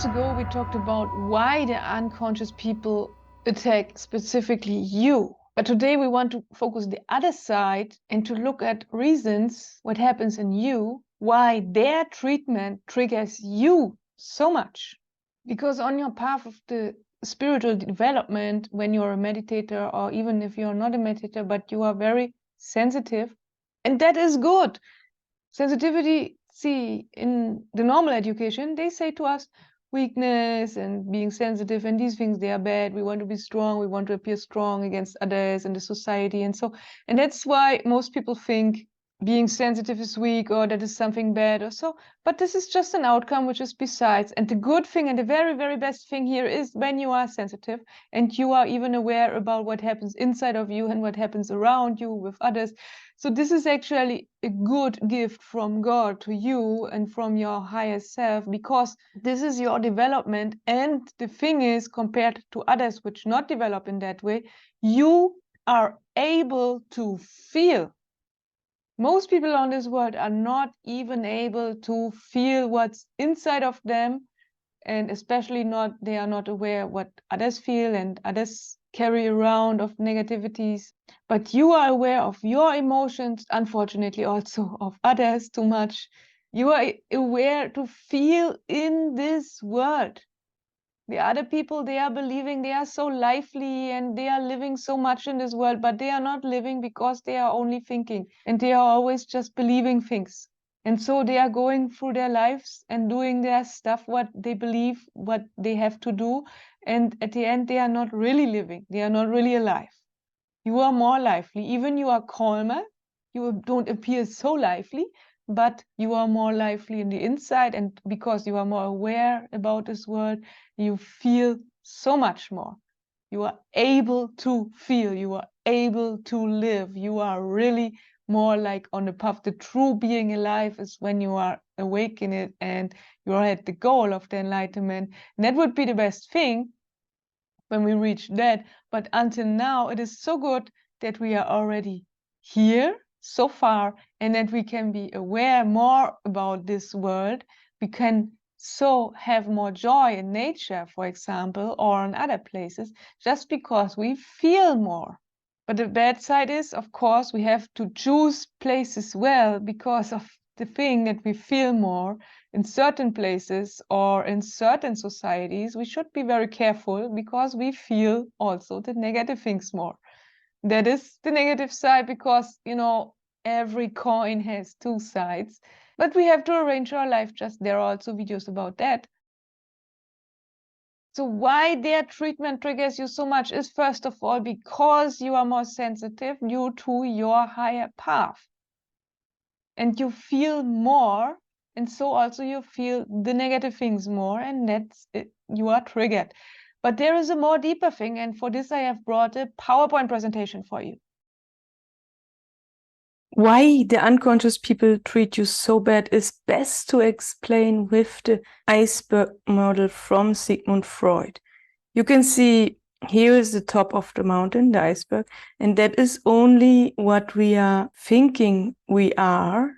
months ago, we talked about why the unconscious people attack specifically you. But today we want to focus the other side and to look at reasons, what happens in you, why their treatment triggers you so much. Because on your path of the spiritual development, when you're a meditator, or even if you're not a meditator, but you are very sensitive, and that is good. Sensitivity, see, in the normal education, they say to us weakness and being sensitive and these things, they are bad. We want to be strong. We want to appear strong against others in the society. And that's why most people think being sensitive is weak or that is something bad or so. But this is just an outcome which is besides. And the good thing and the very, very best thing here is when you are sensitive and you are even aware about what happens inside of you and what happens around you with others. So this is actually a good gift from God to you and from your higher self, because this is your development. And the thing is, compared to others which not develop in that way, you are able to feel. Most people on this world are not even able to feel what's inside of them, and especially they are not aware what others feel and others carry around of negativities. But you are aware of your emotions, unfortunately also of others too much. You are aware to feel in this world. The other people, they are believing they are so lively and they are living so much in this world, but they are not living because they are only thinking and they are always just believing things. And so they are going through their lives and doing their stuff, what they believe, what they have to do. And at the end, they are not really living. They are not really alive. You are more lively. Even you are calmer. You don't appear so lively, but you are more lively in the inside. And because you are more aware about this world, you feel so much more. You are able to feel. You are able to live. You are really more like on the path. The true being alive is when you are awake in it and you are at the goal of the enlightenment. And that would be the best thing when we reach that. But until now, it is so good that we are already here so far and that we can be aware more about this world. We can so have more joy in nature, for example, or in other places, just because we feel more. But the bad side is, of course, we have to choose places well because of the thing that we feel more. In certain places or in certain societies, we should be very careful because we feel also the negative things more. That is the negative side, because, every coin has two sides. But we have to arrange our life. Just there are also videos about that. So why their treatment triggers you so much is, first of all, because you are more sensitive due to your higher path. And you feel more, and so also you feel the negative things more, and that's it, you are triggered. But there is a more deeper thing, and for this I have brought a PowerPoint presentation for you. Why the unconscious people treat you so bad is best to explain with the iceberg model from Sigmund Freud. You can see here is the top of the mountain, the iceberg, and that is only what we are thinking we are,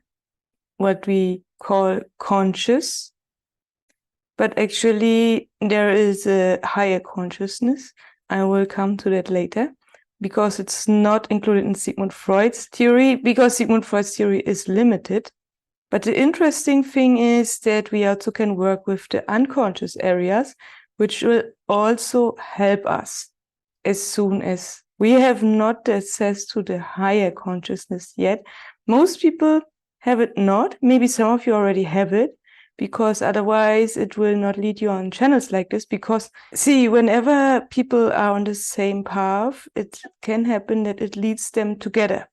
what we call conscious. But actually there is a higher consciousness. I will come to that later, because it's not included in Sigmund Freud's theory, because Sigmund Freud's theory is limited. But the interesting thing is that we also can work with the unconscious areas, which will also help us as soon as we have not access to the higher consciousness yet. Most people have it not. Maybe some of you already have it, because otherwise it will not lead you on channels like this. Because see, whenever people are on the same path, it can happen that it leads them together.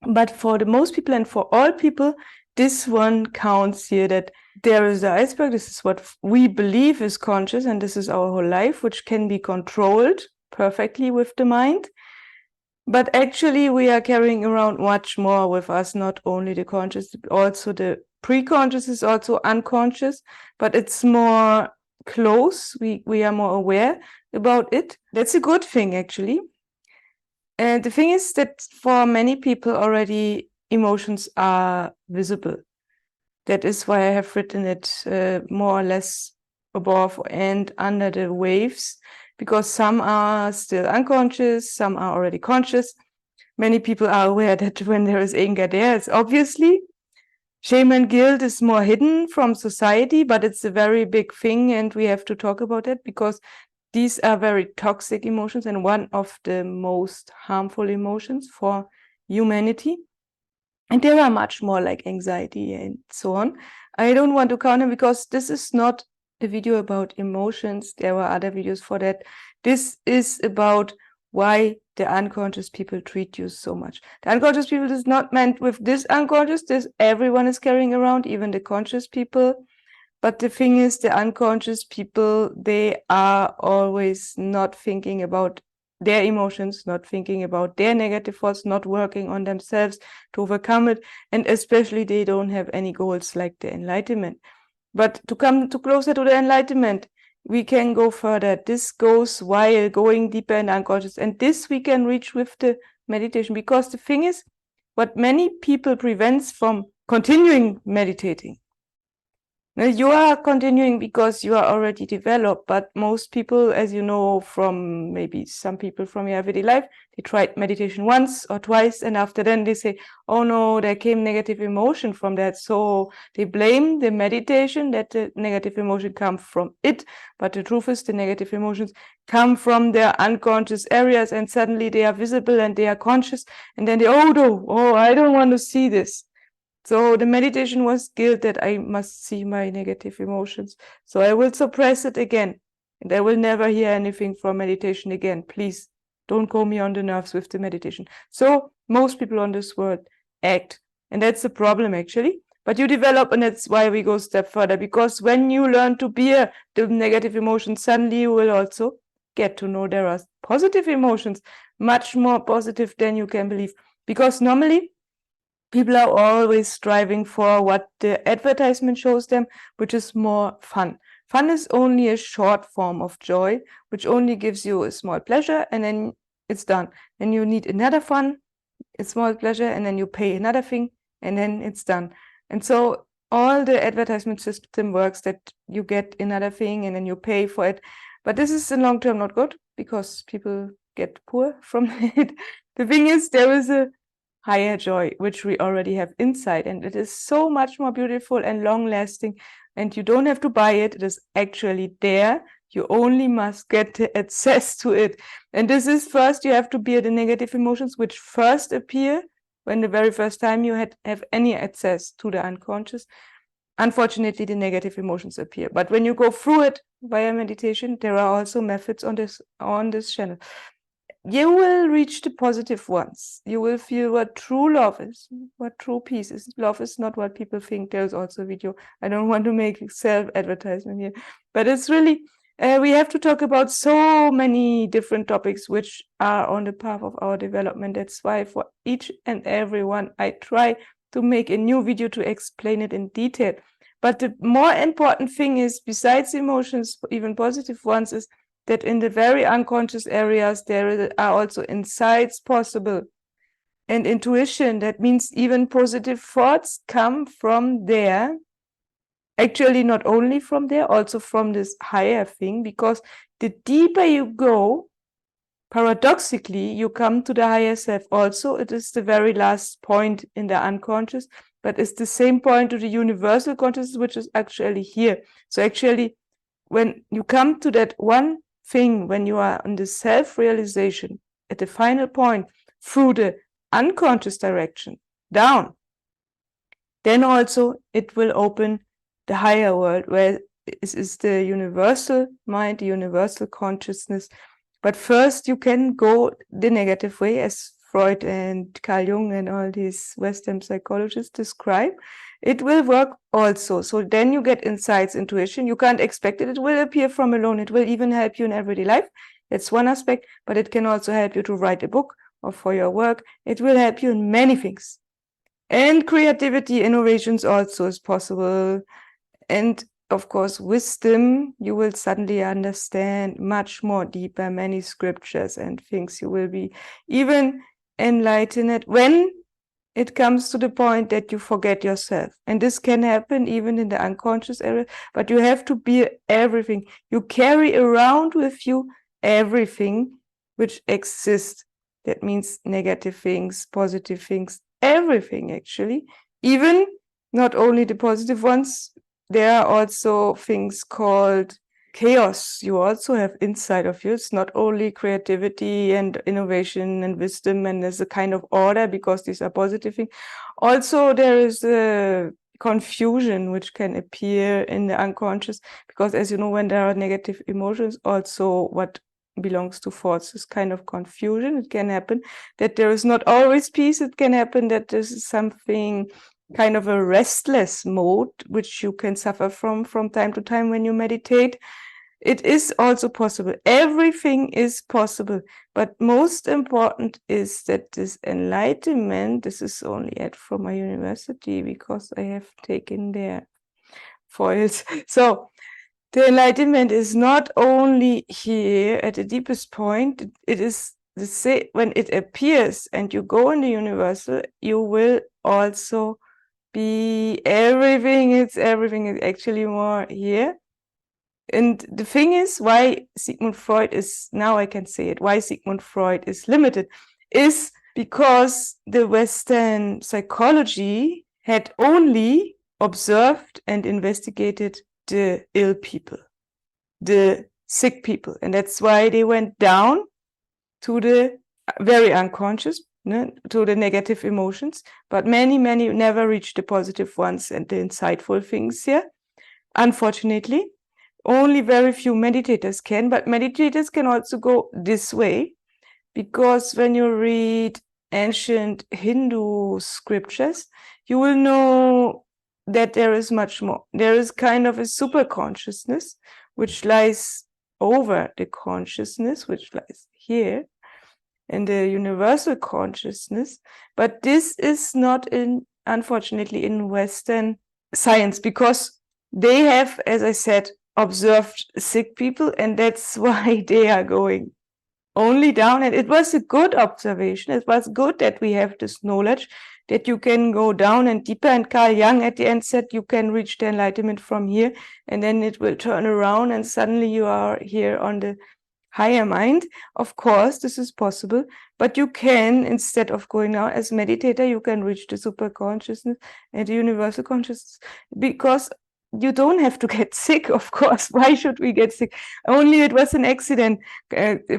But for the most people and for all people, this one counts here, that there is the iceberg. This is what we believe is conscious, and this is our whole life, which can be controlled perfectly with the mind. But actually we are carrying around much more with us, not only the conscious, also the pre-conscious is also unconscious, but it's more close. We are more aware about it. That's a good thing, actually. And the thing is that for many people already emotions are visible. That is why I have written it more or less above and under the waves, because some are still unconscious, some are already conscious. Many people are aware that when there is anger there, it's obviously. Shame and guilt is more hidden from society, but it's a very big thing, and we have to talk about it because these are very toxic emotions and one of the most harmful emotions for humanity. And there are much more like anxiety and so on. I don't want to count them because this is not a video about emotions. There were other videos for that. This is about why the unconscious people treat you so much. The unconscious people is not meant with this unconscious. This everyone is carrying around, even the conscious people. But the thing is, the unconscious people, they are always not thinking about their emotions, not thinking about their negative thoughts, not working on themselves to overcome it. And especially they don't have any goals like the enlightenment. But to come closer to the enlightenment, we can go further. This goes while going deeper in unconscious. And this we can reach with the meditation. Because the thing is, what many people prevents from continuing meditating. Now, you are continuing because you are already developed, but most people, as you know from maybe some people from your everyday life, they tried meditation once or twice, and after then they say, oh no, there came negative emotion from that. So they blame the meditation that the negative emotion comes from it, but the truth is the negative emotions come from their unconscious areas, and suddenly they are visible and they are conscious, and then they, oh no, oh, I don't want to see this. So the meditation was guilt that I must see my negative emotions. So I will suppress it again. And I will never hear anything from meditation again. Please don't go me on the nerves with the meditation. So most people on this world act. And that's the problem actually. But you develop, and that's why we go a step further. Because when you learn to bear the negative emotions, suddenly you will also get to know there are positive emotions, much more positive than you can believe. Because normally, people are always striving for what the advertisement shows them, which is more fun. Fun is only a short form of joy, which only gives you a small pleasure, and then it's done. Then you need another fun, a small pleasure, and then you pay another thing, and then it's done. And so all the advertisement system works that you get another thing, and then you pay for it. But this is in long term not good, because people get poor from it. The thing is, there is a higher joy, which we already have inside. And it is so much more beautiful and long lasting. And you don't have to buy it. It is actually there. You only must get the access to it. And this is first, you have to bear the negative emotions, which first appear when the very first time you have any access to the unconscious. Unfortunately, the negative emotions appear. But when you go through it via meditation, there are also methods on this channel. You will reach the positive ones. You will feel what true love is, what true peace is. Love is not what people think. There's also a video. I don't want to make self-advertisement here, but it's really, we have to talk about so many different topics which are on the path of our development. That's why for each and every one, I try to make a new video to explain it in detail. But the more important thing is, besides emotions, even positive ones, is that in the very unconscious areas, there are also insights possible. And intuition, that means even positive thoughts come from there. Actually, not only from there, also from this higher thing, because the deeper you go, paradoxically, you come to the higher self. Also, it is the very last point in the unconscious, but it's the same point to the universal consciousness, which is actually here. So actually, when you come to that one thing, when you are on the self-realization at the final point through the unconscious direction down, then also it will open the higher world, where this is the universal mind, the universal consciousness. But first you can go the negative way, as Freud and Carl Jung and all these Western psychologists describe. It will work also. So then you get insights, intuition. You can't expect it. It will appear from alone. It will even help you in everyday life. That's one aspect, but it can also help you to write a book or for your work. It will help you in many things. And creativity, innovations also is possible. And of course, wisdom, you will suddenly understand much more deeper, many scriptures and things. You will be even enlightened when it comes to the point that you forget yourself. And this can happen even in the unconscious area, but you have to be everything. You carry around with you everything which exists. That means negative things, positive things, everything actually. Even not only the positive ones, there are also things called chaos you also have inside of you. It's not only creativity and innovation and wisdom and there's a kind of order because these are positive things. Also, there is a confusion which can appear in the unconscious because, as you know, when there are negative emotions, also what belongs to thoughts is kind of confusion. It can happen that there is not always peace. It can happen that there's something kind of a restless mode which you can suffer from time to time when you meditate. It is also possible. Everything is possible. But most important is that this enlightenment, this is only at from my university because I have taken their foils. So the enlightenment is not only here at the deepest point, it is the same when it appears and you go in the universal, you will also be everything. It's everything is actually more here. And the thing is, why Sigmund Freud is, now I can say it, why Sigmund Freud is limited is because the Western psychology had only observed and investigated the ill people, the sick people. And that's why they went down to the very unconscious, to the negative emotions. But many never reached the positive ones and the insightful things here, unfortunately. Only very few meditators can, but meditators can also go this way, because when you read ancient Hindu scriptures, you will know that there is much more. There is kind of a super consciousness which lies over the consciousness, which lies here, and the universal consciousness. But this is not unfortunately, in Western science, because they have, as I said, observed sick people, and that's why they are going only down. And it was a good observation. It was good that we have this knowledge that you can go down and deeper. And Carl Jung at the end said you can reach the enlightenment from here, and then it will turn around and suddenly you are here on the higher mind. Of course, this is possible, but you can, instead of going out as meditator, you can reach the super consciousness and the universal consciousness, because you don't have to get sick, of course. Why should we get sick? Only it was an accident.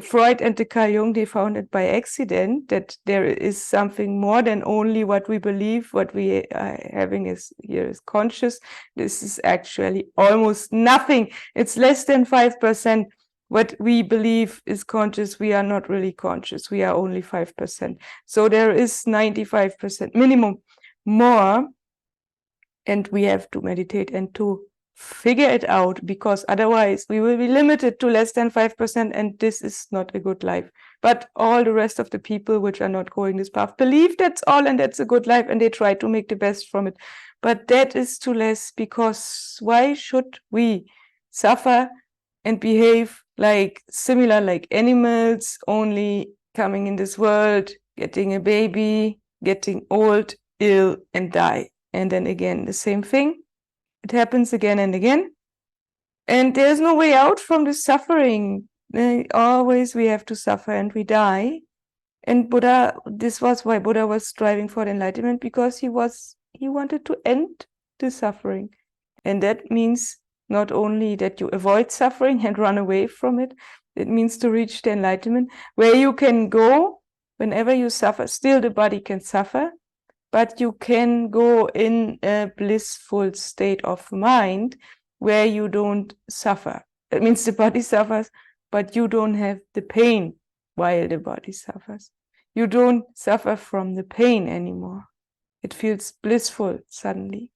Freud and the Carl Jung, they found it by accident that there is something more than only what we believe, what we are having is here is conscious. This is actually almost nothing. It's less than 5%. What we believe is conscious, we are not really conscious. We are only 5%. So there is 95% minimum more. And we have to meditate and to figure it out, because otherwise we will be limited to less than 5%, and this is not a good life. But all the rest of the people which are not going this path believe that's all and that's a good life, and they try to make the best from it. But that is too less, because why should we suffer and behave like similar like animals, only coming in this world, getting a baby, getting old, ill, and die? And then again, the same thing. It happens again and again. And there's no way out from the suffering. Always we have to suffer and we die. And Buddha, this was why Buddha was striving for enlightenment, because he wanted to end the suffering. And that means not only that you avoid suffering and run away from it, it means to reach the enlightenment, where you can go whenever you suffer. Still the body can suffer, but you can go in a blissful state of mind where you don't suffer. That means the body suffers, but you don't have the pain while the body suffers. You don't suffer from the pain anymore. It feels blissful suddenly.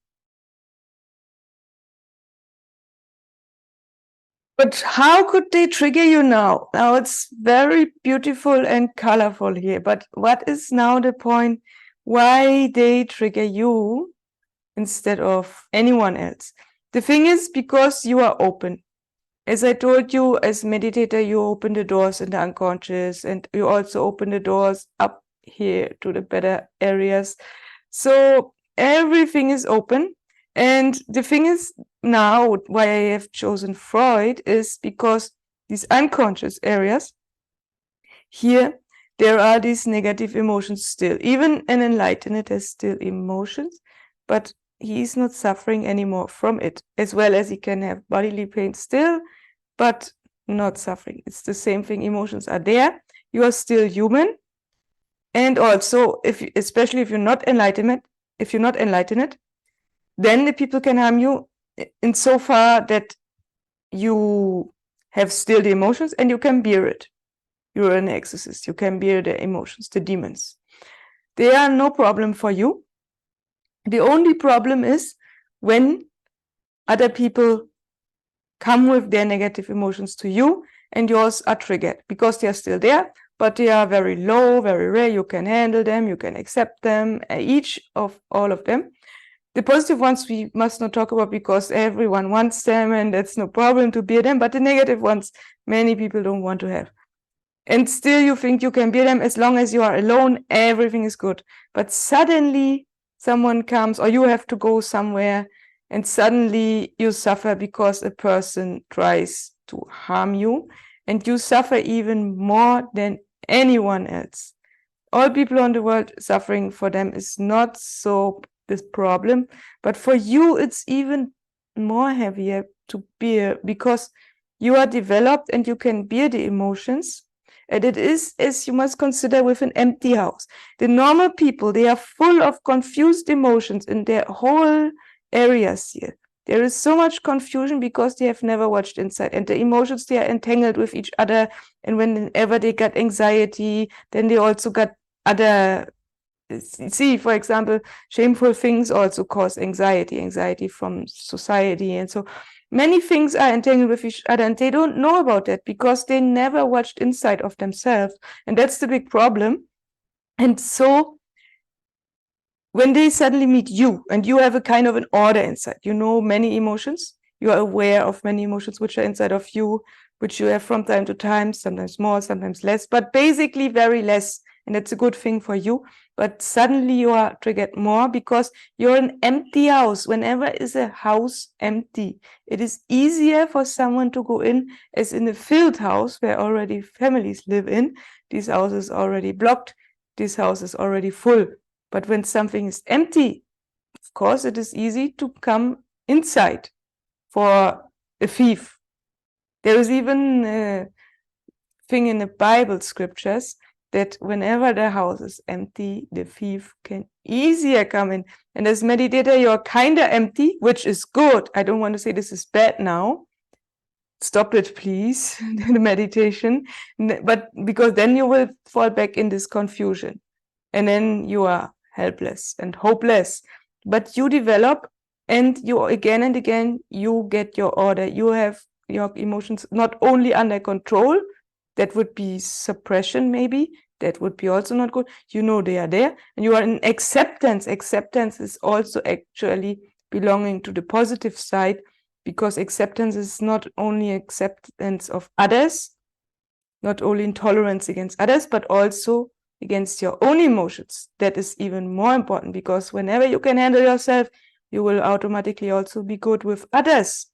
But how could they trigger you now? Now it's very beautiful and colorful here, but what is now the point why they trigger you instead of anyone else? The thing is, because you are open. As I told you, as meditator, you open the doors in the unconscious, and you also open the doors up here to the better areas. So everything is open. And the thing is now, why I have chosen Freud is because these unconscious areas, here, there are these negative emotions still. Even an enlightened has still emotions, but he is not suffering anymore from it, as well as he can have bodily pain still, but not suffering. It's the same thing. Emotions are there. You are still human. And also, especially if you're not enlightened, then the people can harm you in so far that you have still the emotions and you can bear it. You're an exorcist. You can bear the emotions, the demons. They are no problem for you. The only problem is when other people come with their negative emotions to you and yours are triggered because they are still there, but they are very low, very rare. You can handle them, you can accept them, each of all of them. The positive ones we must not talk about because everyone wants them and that's no problem to bear them, but the negative ones, many people don't want to have. And still you think you can bear them as long as you are alone, everything is good. But suddenly someone comes or you have to go somewhere and suddenly you suffer because a person tries to harm you and you suffer even more than anyone else. All people on the world suffering, for them is not so this problem, but for you it's even more heavier to bear because you are developed and you can bear the emotions. And it is as you must consider with an empty house. The normal people, they are full of confused emotions in their whole areas here. There is so much confusion because they have never watched inside, and the emotions, they are entangled with each other. And whenever they got anxiety, then they also got other, see, for example, shameful things also cause anxiety from society. And so many things are entangled with each other and they don't know about that because they never watched inside of themselves. And that's the big problem. And so when they suddenly meet you and you have a kind of an order inside, you know many emotions, you are aware of many emotions which are inside of you, which you have from time to time, sometimes more, sometimes less, but basically very less. And that's a good thing for you. But suddenly you are triggered more because you're an empty house. Whenever is a house empty, it is easier for someone to go in as in a filled house where already families live in. This house is already blocked. This house is already full. But when something is empty, of course, it is easy to come inside for a thief. There is even a thing in the Bible scriptures that whenever the house is empty, the thief can easier come in. And as meditator, you're kind of empty, which is good. I don't want to say this is bad now. Stop it, please, the meditation. But because then you will fall back in this confusion. And then you are helpless and hopeless. But you develop and you again and again, you get your order. You have your emotions not only under control, that would be suppression maybe, that would be also not good. You know they are there and you are in acceptance. Acceptance is also actually belonging to the positive side because acceptance is not only acceptance of others, not only intolerance against others, but also against your own emotions. That is even more important because whenever you can handle yourself, you will automatically also be good with others.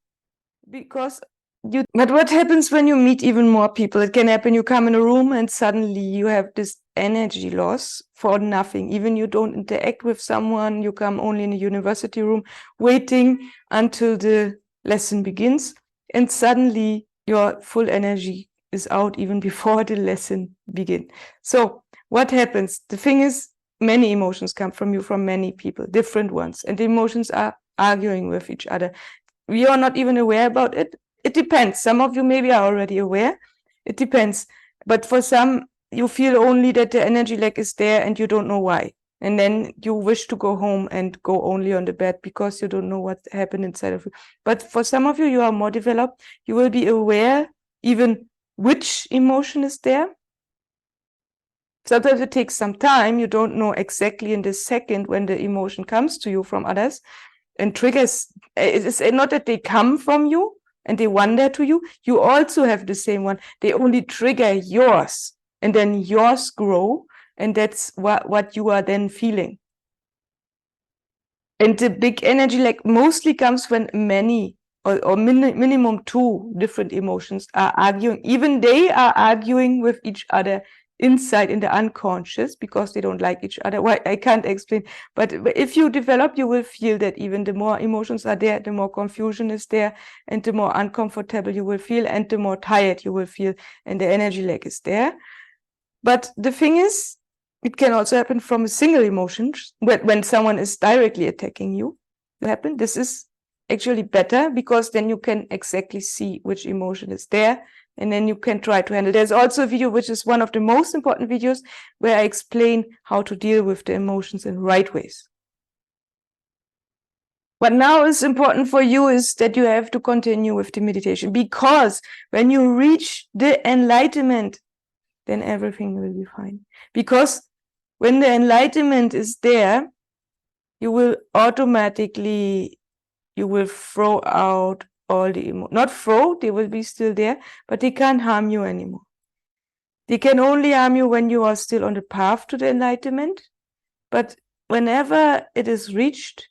But what happens when you meet even more people? It can happen you come in a room and suddenly you have this energy loss for nothing. Even you don't interact with someone, you come only in a university room waiting until the lesson begins and suddenly your full energy is out even before the lesson begins. So what happens? The thing is, many emotions come from you, from many people, different ones, and the emotions are arguing with each other. We are not even aware about it. It depends. Some of you maybe are already aware. It depends. But for some, you feel only that the energy lack is there and you don't know why. And then you wish to go home and go only on the bed because you don't know what happened inside of you. But for some of you, you are more developed. You will be aware even which emotion is there. Sometimes it takes some time. You don't know exactly in this second when the emotion comes to you from others and triggers. It is not that they come from you and they wander to you. You also have the same one. They only trigger yours and then yours grow. And that's what you are then feeling. And the big energy lag mostly comes when many or minimum two different emotions are arguing. Even they are arguing with each other inside in the unconscious because they don't like each other. Well, I can't explain, but if you develop, you will feel that even the more emotions are there, the more confusion is there, and the more uncomfortable you will feel, and the more tired you will feel, and the energy lag is there. But the thing is, it can also happen from a single emotion when someone is directly attacking you. This is actually better because then you can exactly see which emotion is there, and then you can try to handle. There's also a video which is one of the most important videos where I explain how to deal with the emotions in right ways. What now is important for you is that you have to continue with the meditation, because when you reach the enlightenment, then everything will be fine. Because when the enlightenment is there, you will automatically, you will throw out all the emotions. Not throw, they will be still there, but they can't harm you anymore. They can only harm you when you are still on the path to the enlightenment. But whenever it is reached,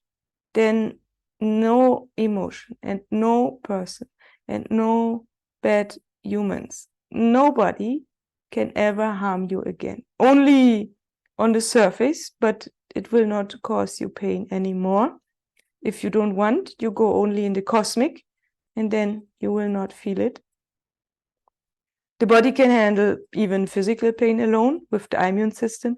then no emotion and no person and no bad humans, nobody can ever harm you again. Only on the surface, but it will not cause you pain anymore. If you don't want, you go only in the cosmic, and then you will not feel it. The body can handle even physical pain alone with the immune system.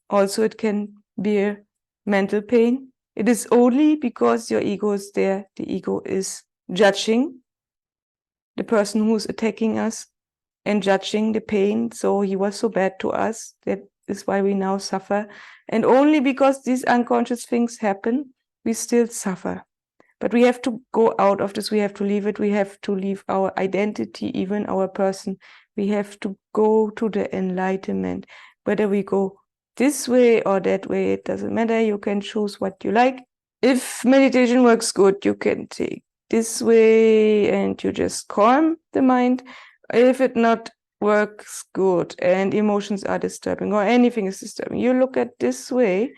Also, it can bear mental pain. It is only because your ego is there. The ego is judging the person who's attacking us and judging the pain. So he was so bad to us. That is why we now suffer. And only because these unconscious things happen, we still suffer. But we have to go out of this. We have to leave it. We have to leave our identity, even our person. We have to go to the enlightenment. Whether we go this way or that way, it doesn't matter. You can choose what you like. If meditation works good, you can take this way and you just calm the mind. If it not works good and emotions are disturbing or anything is disturbing, you look at this way,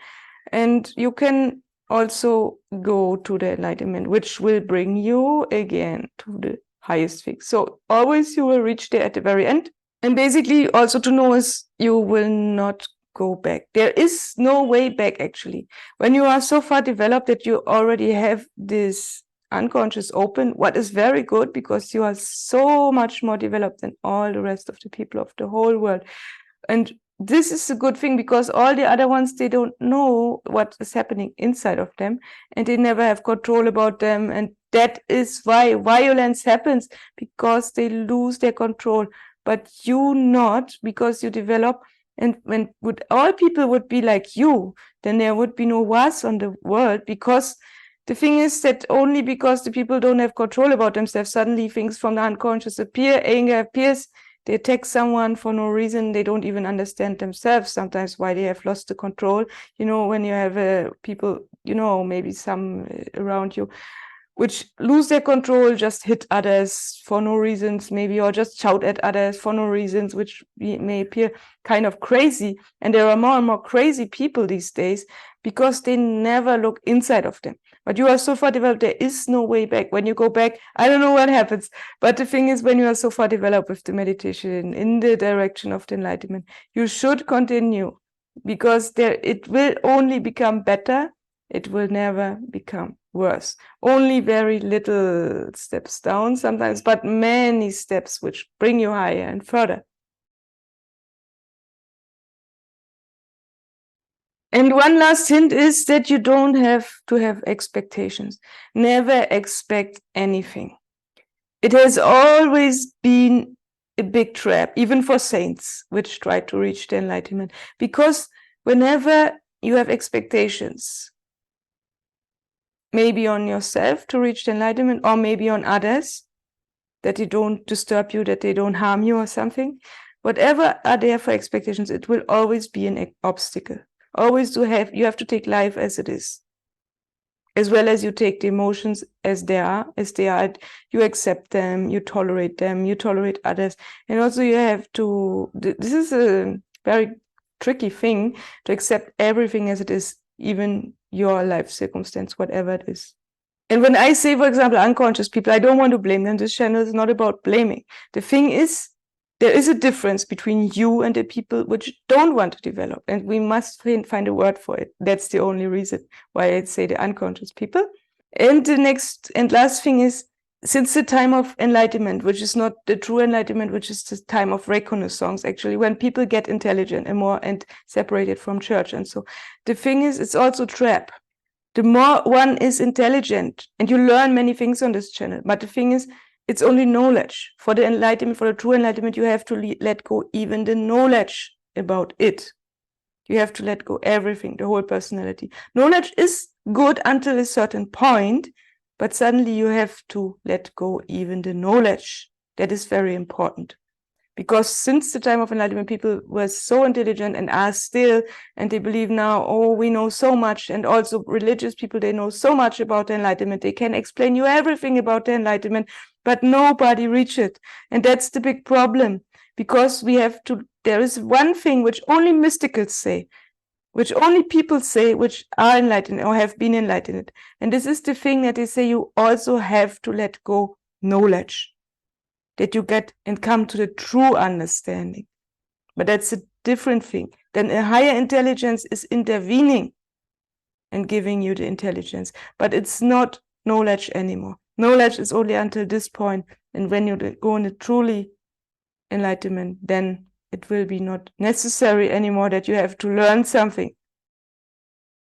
and you can also go to the enlightenment, which will bring you again to the highest fix. So always you will reach there at the very end. And basically also to know is you will not go back. There is no way back, actually. When you are so far developed that you already have this unconscious open, what is very good, because you are so much more developed than all the rest of the people of the whole world. And this is a good thing, because all the other ones, they don't know what is happening inside of them, and they never have control about them. And that is why violence happens, because they lose their control. But you not, because you develop. And when all people would be like you, then there would be no wars on the world, because the thing is that only because the people don't have control about themselves, suddenly things from the unconscious appear, anger appears, they attack someone for no reason. They don't even understand themselves sometimes why they have lost the control. You know, when you have people, you know, maybe some around you, which lose their control, just hit others for no reasons, maybe, or just shout at others for no reasons, which may appear kind of crazy. And there are more and more crazy people these days because they never look inside of them. But you are so far developed, there is no way back. When you go back, I don't know what happens. But the thing is, when you are so far developed with the meditation in the direction of the enlightenment, you should continue, because it will only become better. It will never become worse. Only very little steps down sometimes, but many steps which bring you higher and further. And one last hint is that you don't have to have expectations. Never expect anything. It has always been a big trap, even for saints, which try to reach the enlightenment. Because whenever you have expectations, maybe on yourself to reach the enlightenment, or maybe on others, that they don't disturb you, that they don't harm you or something, whatever are there for expectations, it will always be an obstacle. Always you have to take life as it is, as well as you take the emotions as they are. You accept them, you tolerate others. And also you have to, this is a very tricky thing, to accept everything as it is even your life circumstance, whatever it is. And when I say, for example, unconscious people, I don't want to blame them. This channel is not about blaming. The thing is, there is a difference between you and the people which don't want to develop, and we must find a word for it. That's the only reason why I say the unconscious people. And the next and last thing is, since the time of enlightenment, which is not the true enlightenment, which is the time of reconnaissance, actually, when people get intelligent and separated from church. And so the thing is, it's also a trap. The more one is intelligent, and you learn many things on this channel, but the thing is, it's only knowledge. For the enlightenment, for the true enlightenment, you have to let go even the knowledge about it. You have to let go everything, the whole personality. Knowledge is good until a certain point, but suddenly you have to let go even the knowledge. That is very important. Because since the time of enlightenment, people were so intelligent and are still, and they believe now, oh, we know so much. And also religious people, they know so much about the enlightenment. They can explain you everything about the enlightenment, but nobody reach it. And that's the big problem, because we have to, there is one thing which only mysticals say, which only people say which are enlightened or have been enlightened. And this is the thing that they say, you also have to let go knowledge, that you get and come to the true understanding. But that's a different thing. Then a higher intelligence is intervening and giving you the intelligence, but it's not knowledge anymore. Knowledge is only until this point, and when you go into truly enlightenment, then it will be not necessary anymore that you have to learn something.